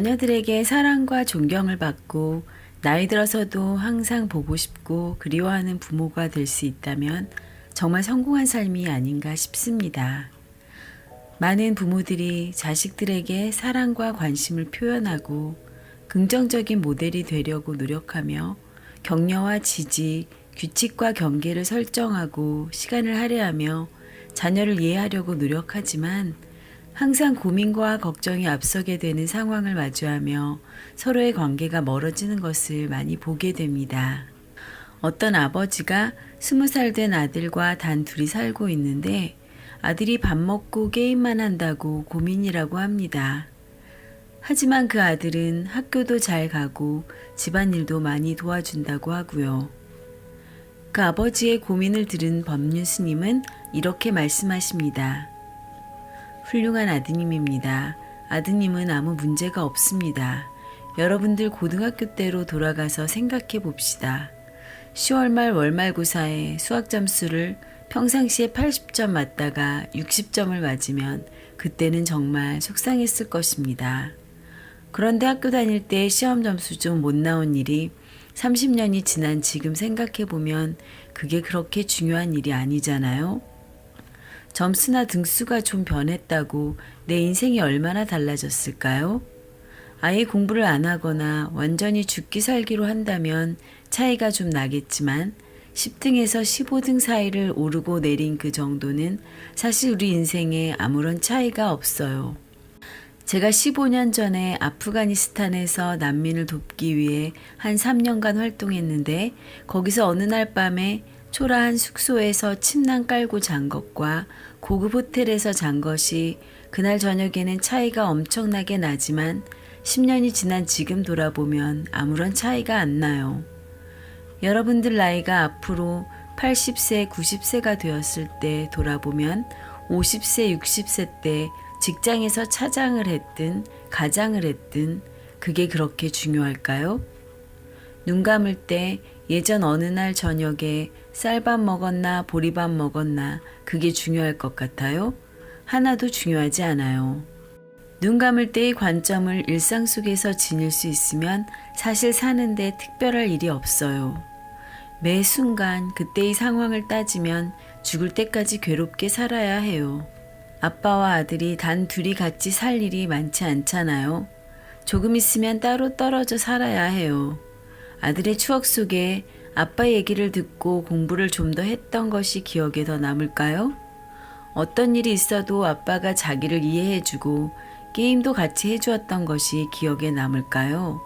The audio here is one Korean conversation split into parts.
자녀들에게 사랑과 존경을 받고 나이 들어서도 항상 보고 싶고 그리워하는 부모가 될 수 있다면 정말 성공한 삶이 아닌가 싶습니다. 많은 부모들이 자식들에게 사랑과 관심을 표현하고 긍정적인 모델이 되려고 노력하며 격려와 지지, 규칙과 경계를 설정하고 시간을 할애하며 자녀를 이해하려고 노력하지만 항상 고민과 걱정이 앞서게 되는 상황을 마주하며 서로의 관계가 멀어지는 것을 많이 보게 됩니다. 어떤 아버지가 20살 된 아들과 단 둘이 살고 있는데 아들이 밥 먹고 게임만 한다고 고민이라고 합니다. 하지만 그 아들은 학교도 잘 가고 집안일도 많이 도와준다고 하고요. 그 아버지의 고민을 들은 법륜 스님은 이렇게 말씀하십니다. 훌륭한 아드님입니다. 아드님은 아무 문제가 없습니다. 여러분들 고등학교 때로 돌아가서 생각해 봅시다. 10월 말 월말고사에 수학 점수를 평상시에 80점 맞다가 60점을 맞으면 그때는 정말 속상했을 것입니다. 그런데 학교 다닐 때 시험 점수 좀 못 나온 일이 30년이 지난 지금 생각해 보면 그게 그렇게 중요한 일이 아니잖아요. 점수나 등수가 좀 변했다고 내 인생이 얼마나 달라졌을까요? 아예 공부를 안 하거나 완전히 죽기 살기로 한다면 차이가 좀 나겠지만 10등에서 15등 사이를 오르고 내린 그 정도는 사실 우리 인생에 아무런 차이가 없어요. 제가 15년 전에 아프가니스탄에서 난민을 돕기 위해 한 3년간 활동했는데 거기서 어느 날 밤에 초라한 숙소에서 침낭 깔고 잔 것과 고급 호텔에서 잔 것이 그날 저녁에는 차이가 엄청나게 나지만 10년이 지난 지금 돌아보면 아무런 차이가 안 나요. 여러분들 나이가 앞으로 80세, 90세가 되었을 때 돌아보면 50세, 60세 때 직장에서 차장을 했든 가장을 했든 그게 그렇게 중요할까요? 눈 감을 때 예전 어느 날 저녁에 쌀밥 먹었나 보리밥 먹었나 그게 중요할 것 같아요? 하나도 중요하지 않아요. 눈 감을 때의 관점을 일상 속에서 지닐 수 있으면 사실 사는데 특별할 일이 없어요. 매 순간 그때의 상황을 따지면 죽을 때까지 괴롭게 살아야 해요. 아빠와 아들이 단 둘이 같이 살 일이 많지 않잖아요. 조금 있으면 따로 떨어져 살아야 해요. 아들의 추억 속에 아빠 얘기를 듣고 공부를 좀 더 했던 것이 기억에 더 남을까요? 어떤 일이 있어도 아빠가 자기를 이해해주고 게임도 같이 해주었던 것이 기억에 남을까요?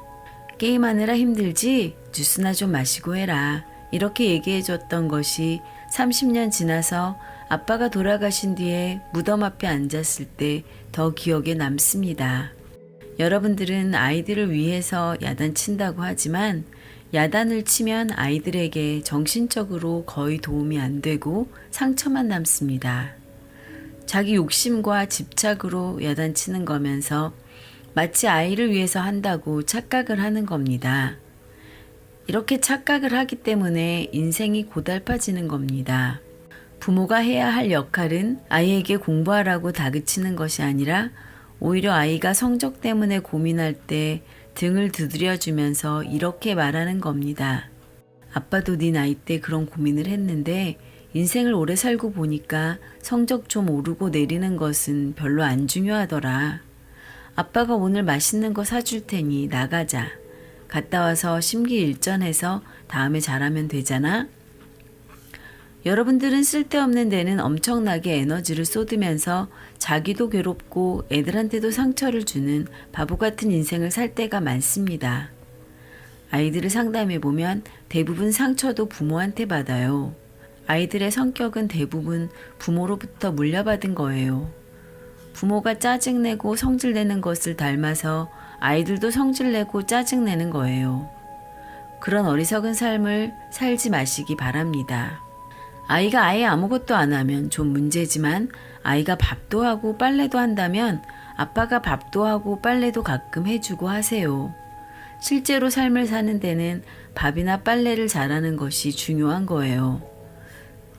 게임하느라 힘들지? 주스나 좀 마시고 해라. 이렇게 얘기해줬던 것이 30년 지나서 아빠가 돌아가신 뒤에 무덤 앞에 앉았을 때 더 기억에 남습니다. 여러분들은 아이들을 위해서 야단친다고 하지만 야단을 치면 아이들에게 정신적으로 거의 도움이 안 되고 상처만 남습니다. 자기 욕심과 집착으로 야단치는 거면서 마치 아이를 위해서 한다고 착각을 하는 겁니다. 이렇게 착각을 하기 때문에 인생이 고달파지는 겁니다. 부모가 해야 할 역할은 아이에게 공부하라고 다그치는 것이 아니라 오히려 아이가 성적 때문에 고민할 때 등을 두드려주면서 이렇게 말하는 겁니다. 아빠도 네 나이 때 그런 고민을 했는데 인생을 오래 살고 보니까 성적 좀 오르고 내리는 것은 별로 안 중요하더라. 아빠가 오늘 맛있는 거 사줄 테니 나가자. 갔다 와서 심기일전해서 다음에 잘하면 되잖아. 여러분들은 쓸데없는 데는 엄청나게 에너지를 쏟으면서 자기도 괴롭고 애들한테도 상처를 주는 바보 같은 인생을 살 때가 많습니다. 아이들을 상담해보면 대부분 상처도 부모한테 받아요. 아이들의 성격은 대부분 부모로부터 물려받은 거예요. 부모가 짜증내고 성질내는 것을 닮아서 아이들도 성질내고 짜증내는 거예요. 그런 어리석은 삶을 살지 마시기 바랍니다. 아이가 아예 아무것도 안 하면 좀 문제지만 아이가 밥도 하고 빨래도 한다면 아빠가 밥도 하고 빨래도 가끔 해주고 하세요. 실제로 삶을 사는 데는 밥이나 빨래를 잘하는 것이 중요한 거예요.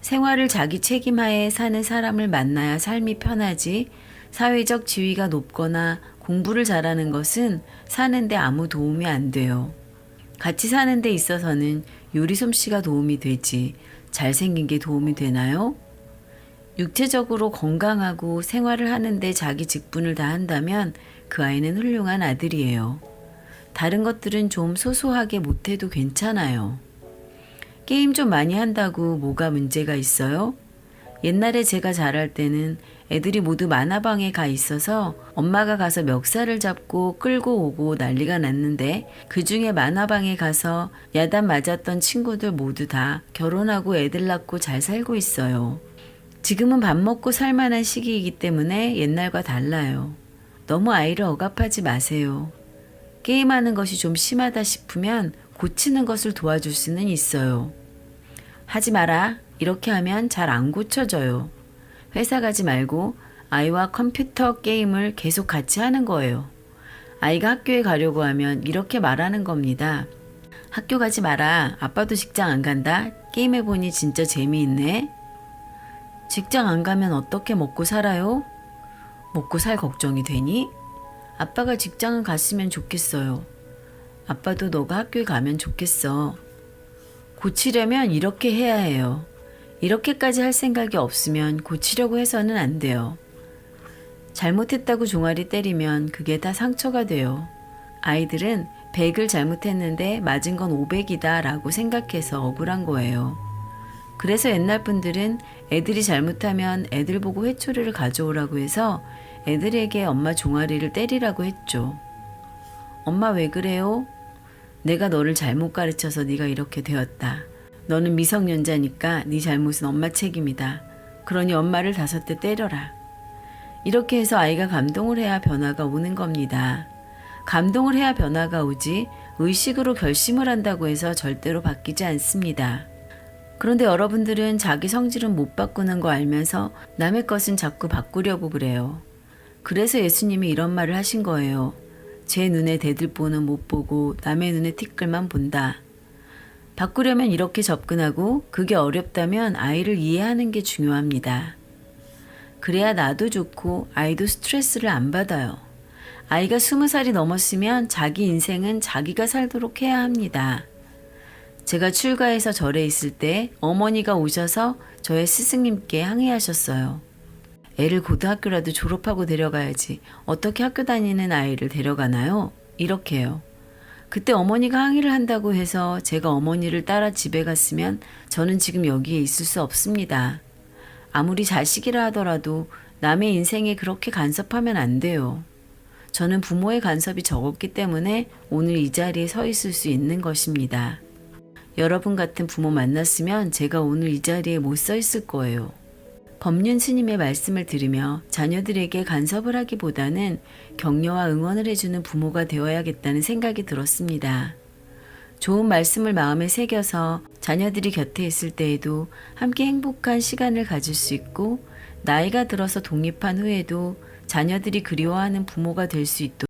생활을 자기 책임하에 사는 사람을 만나야 삶이 편하지 사회적 지위가 높거나 공부를 잘하는 것은 사는데 아무 도움이 안 돼요. 같이 사는 데 있어서는 요리 솜씨가 도움이 되지 잘생긴 게 도움이 되나요? 육체적으로 건강하고 생활을 하는데 자기 직분을 다 한다면 그 아이는 훌륭한 아들이에요. 다른 것들은 좀 소소하게 못해도 괜찮아요. 게임 좀 많이 한다고 뭐가 문제가 있어요? 옛날에 제가 자랄 때는 애들이 모두 만화방에 가 있어서 엄마가 가서 멱살을 잡고 끌고 오고 난리가 났는데 그 중에 만화방에 가서 야단 맞았던 친구들 모두 다 결혼하고 애들 낳고 잘 살고 있어요. 지금은 밥 먹고 살 만한 시기이기 때문에 옛날과 달라요. 너무 아이를 억압하지 마세요. 게임하는 것이 좀 심하다 싶으면 고치는 것을 도와줄 수는 있어요. 하지 마라. 이렇게 하면 잘 안 고쳐져요. 회사 가지 말고 아이와 컴퓨터 게임을 계속 같이 하는 거예요. 아이가 학교에 가려고 하면 이렇게 말하는 겁니다. 학교 가지 마라. 아빠도 직장 안 간다. 게임해보니 진짜 재미있네. 직장 안 가면 어떻게 먹고 살아요? 먹고 살 걱정이 되니? 아빠가 직장은 갔으면 좋겠어요. 아빠도 너가 학교에 가면 좋겠어. 고치려면 이렇게 해야 해요. 이렇게까지 할 생각이 없으면 고치려고 해서는 안 돼요. 잘못했다고 종아리 때리면 그게 다 상처가 돼요. 아이들은 100을 잘못했는데 맞은 건 500이다 라고 생각해서 억울한 거예요. 그래서 옛날 분들은 애들이 잘못하면 애들 보고 회초리를 가져오라고 해서 애들에게 엄마 종아리를 때리라고 했죠. 엄마 왜 그래요? 내가 너를 잘못 가르쳐서 네가 이렇게 되었다. 너는 미성년자니까 네 잘못은 엄마 책임이다. 그러니 엄마를 5대 때려라. 이렇게 해서 아이가 감동을 해야 변화가 오는 겁니다. 감동을 해야 변화가 오지 의식으로 결심을 한다고 해서 절대로 바뀌지 않습니다. 그런데 여러분들은 자기 성질은 못 바꾸는 거 알면서 남의 것은 자꾸 바꾸려고 그래요. 그래서 예수님이 이런 말을 하신 거예요. 제 눈에 대들보는 못 보고 남의 눈에 티끌만 본다. 바꾸려면 이렇게 접근하고 그게 어렵다면 아이를 이해하는 게 중요합니다. 그래야 나도 좋고 아이도 스트레스를 안 받아요. 아이가 20살이 넘었으면 자기 인생은 자기가 살도록 해야 합니다. 제가 출가해서 절에 있을 때 어머니가 오셔서 저의 스승님께 항의하셨어요. 애를 고등학교라도 졸업하고 데려가야지 어떻게 학교 다니는 아이를 데려가나요? 이렇게요. 그때 어머니가 항의를 한다고 해서 제가 어머니를 따라 집에 갔으면 저는 지금 여기에 있을 수 없습니다. 아무리 자식이라 하더라도 남의 인생에 그렇게 간섭하면 안 돼요. 저는 부모의 간섭이 적었기 때문에 오늘 이 자리에 서 있을 수 있는 것입니다. 여러분 같은 부모 만났으면 제가 오늘 이 자리에 못 서 있을 거예요. 법륜 스님의 말씀을 들으며 자녀들에게 간섭을 하기보다는 격려와 응원을 해주는 부모가 되어야겠다는 생각이 들었습니다. 좋은 말씀을 마음에 새겨서 자녀들이 곁에 있을 때에도 함께 행복한 시간을 가질 수 있고 나이가 들어서 독립한 후에도 자녀들이 그리워하는 부모가 될 수 있도록